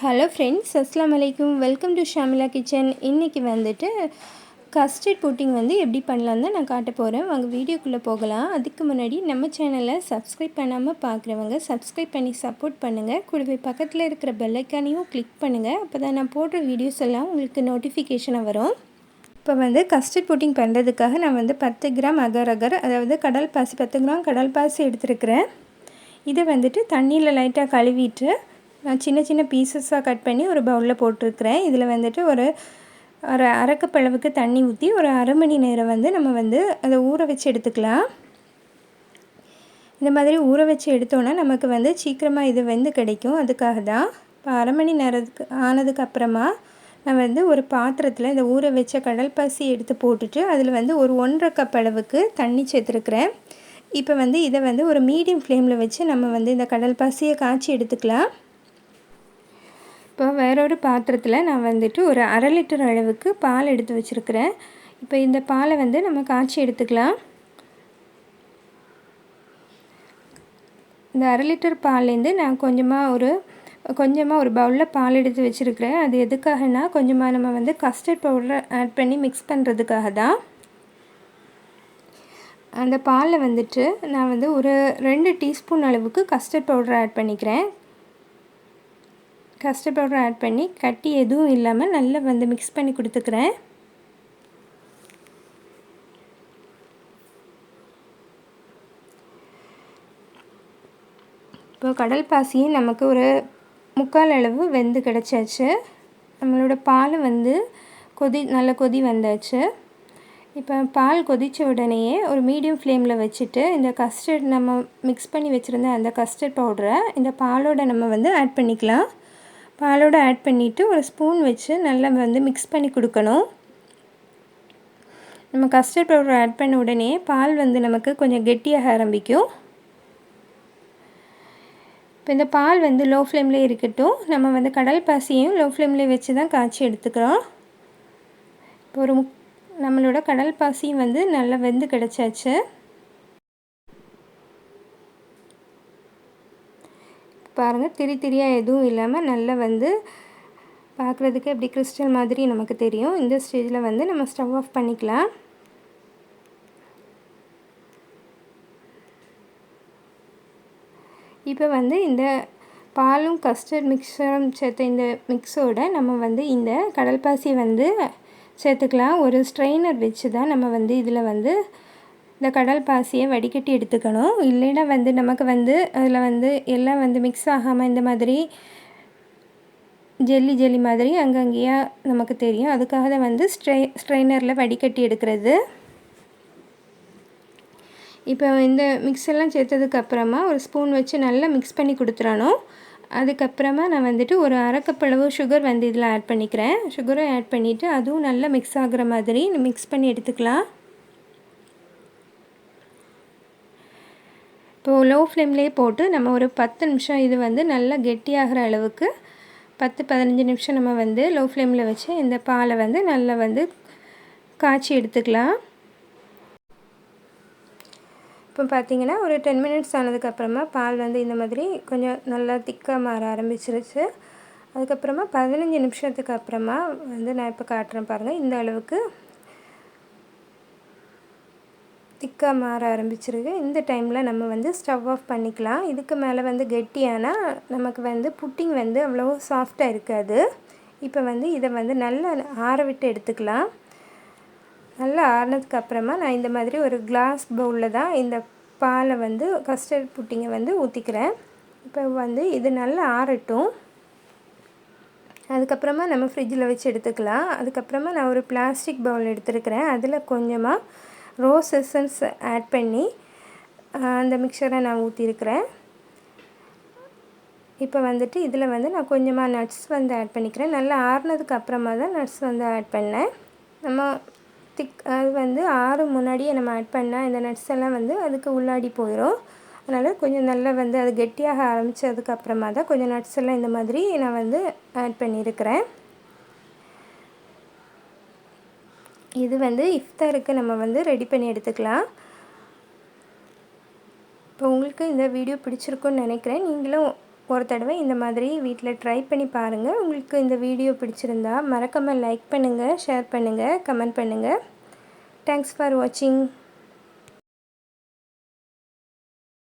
Hello friends, அஸ்ஸலாமு அலைக்கும். Welcome to Shamila kitchen. இன்றைக்கி வந்துட்டு கஸ்டர்ட் புட்டிங் வந்து எப்படி பண்ணலான்னு தான் நான் காட்ட போகிறேன். வாங்க வீடியோக்குள்ளே போகலாம். அதுக்கு முன்னாடி நம்ம சேனலை சப்ஸ்கிரைப் பண்ணாமல் பார்க்குறவங்க சப்ஸ்கிரைப் பண்ணி சப்போர்ட் பண்ணுங்கள். கூடவே பக்கத்தில் இருக்கிற பெல் ஐக்கானையும் கிளிக் பண்ணுங்கள். அப்போ தான் நான் போடுற வீடியோஸ் எல்லாம் உங்களுக்கு நோட்டிஃபிகேஷனாக வரும். இப்போ வந்து கஸ்டர்ட் புட்டிங் பண்ணுறதுக்காக நான் வந்து 10 கிராம் அகர் அதாவது கடல் பாசி 10 கிராம் கடல் பாசி எடுத்துருக்கிறேன். இதை வந்துட்டு தண்ணியில் லைட்டாக கழுவிட்டு நான் சின்ன சின்ன பீசஸாக கட் பண்ணி ஒரு பவுலில் போட்டிருக்கிறேன். இதில் வந்துட்டு ஒரு அரை கப் அளவுக்கு தண்ணி ஊற்றி ஒரு அரை மணி நேரம் வந்து நம்ம வந்து அதை ஊற வச்சு எடுத்துக்கலாம். இந்த மாதிரி ஊற வச்சு எடுத்தோன்னா நமக்கு வந்து சீக்கிரமாக இது வெந்து கிடைக்கும். அதுக்காக தான் இப்போ அரை மணி நேரத்துக்கு ஆனதுக்கப்புறமா நான் வந்து ஒரு பாத்திரத்தில் இந்த ஊற வச்ச கடல் பாசி எடுத்து போட்டுட்டு அதில் வந்து ஒரு 1.5 கப் அளவுக்கு தண்ணி சேர்த்துருக்குறேன். இப்போ வந்து இதை வந்து ஒரு மீடியம் ஃப்ளேமில் வச்சு நம்ம வந்து இந்த கடல் பாசியை காய்ச்சி எடுத்துக்கலாம். இப்போ வேறொரு பாத்திரத்தில் நான் வந்துட்டு ஒரு அரை லிட்டர் அளவுக்கு பால் எடுத்து வச்சுருக்கிறேன். இப்போ இந்த பாலை வந்து நம்ம காய்ச்சி எடுத்துக்கலாம். இந்த அரை லிட்டர் பால்லேருந்து நான் கொஞ்சமாக ஒரு பவுலில் பால் எடுத்து வச்சுருக்கிறேன். அது எதுக்காகனா கொஞ்சமாக நம்ம வந்து கஸ்டர்ட் பவுடரை ஆட் பண்ணி மிக்ஸ் பண்ணுறதுக்காக தான். அந்த பாலில் வந்துட்டு நான் வந்து ஒரு 2 டீஸ்பூன் அளவுக்கு கஸ்டர்ட் பவுடரை ஆட் பண்ணிக்கிறேன். கஸ்டர்ட் பவுடர் ஆட் பண்ணி கட்டி எதுவும் இல்லாமல் நல்லா வந்து மிக்ஸ் பண்ணி கொடுத்துக்கிறேன். இப்போ கடல் பாசியும் நமக்கு ஒரு 3/4 அளவு வெந்து கிடச்சாச்சு. நம்மளோட பால் வந்து நல்ல கொதி வந்தாச்சு. இப்போ பால் கொதித்த உடனேயே ஒரு மீடியம் ஃப்ளேமில் வச்சுட்டு இந்த கஸ்டர்ட் நம்ம மிக்ஸ் பண்ணி வச்சுருந்த அந்த கஸ்டர்ட் பவுடரை இந்த பாலோடு நம்ம வந்து ஆட் பண்ணிக்கலாம். பாலோடு ஆட் பண்ணிவிட்டு ஒரு ஸ்பூன் வச்சு நல்லா வந்து மிக்ஸ் பண்ணி கொடுக்கணும். நம்ம கஸ்டர்ட் பவுடர் ஆட் பண்ண உடனே பால் வந்து நமக்கு கொஞ்சம் கெட்டியாக ஆரம்பிக்கும். இப்போ இந்த பால் வந்து லோ ஃப்ளேம்லேயே இருக்கட்டும். நம்ம வந்து கடல் பாசியையும் லோ ஃப்ளேம்லேயே வச்சு தான் காய்ச்சி எடுத்துக்கிறோம். இப்போ நம்மளோட கடல் பாசியும் வந்து நல்லா வெந்து கிடச்சாச்சு. பாருங்கள், திரியாக எதுவும் இல்லாமல் நல்லா வந்து பார்க்குறதுக்கு எப்படி கிறிஸ்டல் மாதிரி நமக்கு தெரியும். இந்த ஸ்டேஜில் வந்து நம்ம ஸ்டவ் ஆஃப் பண்ணிக்கலாம். இப்போ வந்து இந்த பாலும் கஸ்டர்ட் மிக்சரும் சேர்த்த இந்த மிக்ஸோட நம்ம வந்து இந்த கடல் பாசி வந்து சேர்த்துக்கலாம். ஒரு ஸ்ட்ரெயினர் வச்சு தான் நம்ம வந்து இதில் வந்து இந்த கடல் பாசியை வடிகட்டி எடுத்துக்கணும். இல்லைன்னா வந்து நமக்கு வந்து அதில் வந்து எல்லாம் வந்து மிக்ஸ் ஆகாமல் இந்த மாதிரி ஜெல்லி மாதிரி அங்கங்கேயா நமக்கு தெரியும். அதுக்காக தான் வந்து ஸ்ட்ரெயினரில் வடிகட்டி எடுக்கிறது. இப்போ இந்த மிக்ஸெல்லாம் சேர்த்ததுக்கப்புறமா ஒரு ஸ்பூன் வச்சு நல்லா மிக்ஸ் பண்ணி கொடுத்துடணும். அதுக்கப்புறமா நான் வந்துட்டு ஒரு அரை கப் அளவு சுகர் வந்து இதில் ஆட் பண்ணிக்கிறேன். சுகரை ஆட் பண்ணிவிட்டு அதுவும் நல்லா மிக்ஸ் ஆகுற மாதிரி மிக்ஸ் பண்ணி எடுத்துக்கலாம். இப்போது லோ ஃப்ளேம்லேயே போட்டு நம்ம ஒரு 10 நிமிஷம் இது வந்து நல்லா கெட்டியாகிற அளவுக்கு 10-15 நிமிஷம் நம்ம வந்து லோ ஃப்ளேமில் வச்சு இந்த பாலை வந்து நல்லா வந்து காய்ச்சி எடுத்துக்கலாம். இப்போ பார்த்திங்கன்னா ஒரு 10 மினிட்ஸ் ஆனதுக்கப்புறமா பால் வந்து இந்த மாதிரி கொஞ்சம் நல்லா திக்காக மாற ஆரம்பிச்சிருச்சு. அதுக்கப்புறமா 15 நிமிஷத்துக்கு அப்புறமா வந்து நான் இப்போ காட்டுறேன் பாருங்கள். இந்த அளவுக்கு திக்காக மாற ஆரம்பிச்சிருக்கு. இந்த டைமில் நம்ம வந்து ஸ்டவ் ஆஃப் பண்ணிக்கலாம். இதுக்கு மேலே வந்து கெட்டியானால் நமக்கு வந்து புட்டிங் வந்து அவ்வளோ சாஃப்டாக இருக்காது. இப்போ வந்து இதை வந்து நல்லா ஆற விட்டு எடுத்துக்கலாம். நல்லா ஆறினதுக்கப்புறமா நான் இந்த மாதிரி ஒரு கிளாஸ் பவுலில் தான் இந்த பாலை வந்து கஸ்டர்ட் புட்டிங்கை வந்து ஊற்றிக்கிறேன். இப்போ வந்து இது நல்லா ஆறட்டும். அதுக்கப்புறமா நம்ம ஃப்ரிட்ஜில் வச்சு எடுத்துக்கலாம். அதுக்கப்புறமா நான் ஒரு பிளாஸ்டிக் பவுல் எடுத்துருக்கிறேன். அதில் கொஞ்சமாக ரோஸ் எசன்ஸ் ஆட் பண்ணி அந்த மிக்சரை நான் ஊற்றிருக்கிறேன். இப்போ வந்துட்டு இதில் வந்து நான் கொஞ்சமாக நட்ஸ் வந்து ஆட் பண்ணிக்கிறேன். நல்லா ஆறுனதுக்கு அப்புறமா தான் நட்ஸ் வந்து ஆட் பண்ணேன். நம்ம அது வந்து முன்னாடியே நம்ம ஆட் பண்ணால் இந்த நட்ஸ் எல்லாம் வந்து அதுக்கு உள்ளாடி போயிடும். அதனால் கொஞ்சம் நல்லா வந்து அது கெட்டியாக ஆரம்பித்ததுக்கப்புறமா தான் கொஞ்சம் நட்ஸ் எல்லாம் இந்த மாதிரி நான் வந்து ஆட் பண்ணியிருக்கிறேன். இது வந்து இஃப்தாருக்கு நம்ம வந்து ரெடி பண்ணி எடுத்துக்கலாம். இப்போ உங்களுக்கு இந்த வீடியோ பிடிச்சிருக்குன்னு நினைக்கிறேன். நீங்களும் ஒரு தடவை இந்த மாதிரி வீட்டில் ட்ரை பண்ணி பாருங்கள். உங்களுக்கு இந்த வீடியோ பிடிச்சிருந்தா மறக்காமல் லைக் பண்ணுங்கள், ஷேர் பண்ணுங்கள், கமெண்ட் பண்ணுங்கள். தேங்க்ஸ் ஃபார் வாட்சிங்.